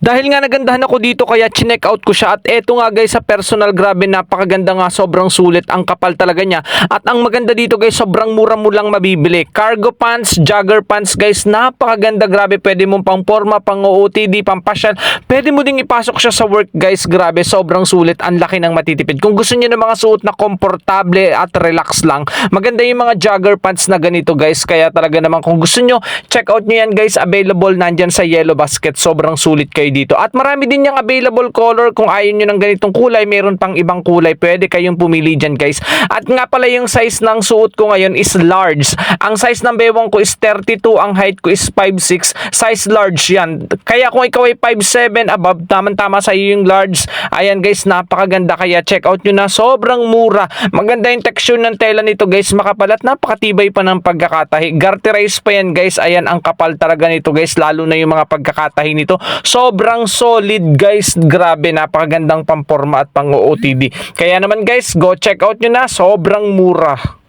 Dahil nga nagandahan ako dito kaya chineck out ko siya at eto nga guys sa personal, grabe napakaganda nga, sobrang sulit, ang kapal talaga niya. At ang maganda dito guys, sobrang mura mo lang mabibili. Cargo pants, jogger pants guys, napakaganda, grabe, pwede mong pang forma, pang OOTD, pang pasyal, pwede mo ding ipasok siya sa work guys, grabe, sobrang sulit, ang laki ng matitipid. Kung gusto niyo ng mga suot na komportable at relax lang, maganda yung mga jogger pants na ganito guys, kaya talaga naman kung gusto niyo, check out niyo yan guys, available nandyan sa Yellow Basket, sobrang sulit kayo dito. At marami din yung available color, kung ayaw nyo ng ganitong kulay, meron pang ibang kulay, pwede kayong pumili dyan guys. At nga pala yung size ng suot ko ngayon is large. Ang size ng bewang ko is 32, ang height ko is 5'6", size large yan. Kaya kung ikaw ay 5'7" above, tamang-tama sa iyo yung large. Ayan guys, napakaganda, kaya check out nyo na, sobrang mura. Maganda yung texture ng tela nito guys, makapal at napakatibay pa ng pagkakatahi. Garterize pa yan guys, ayan ang kapal talaga nito guys, lalo na yung mga pagkakatahi nito. Sobrang solid guys, grabe, napakagandang pamporma at pang OOTD. Kaya naman guys, go check out nyo na, sobrang mura.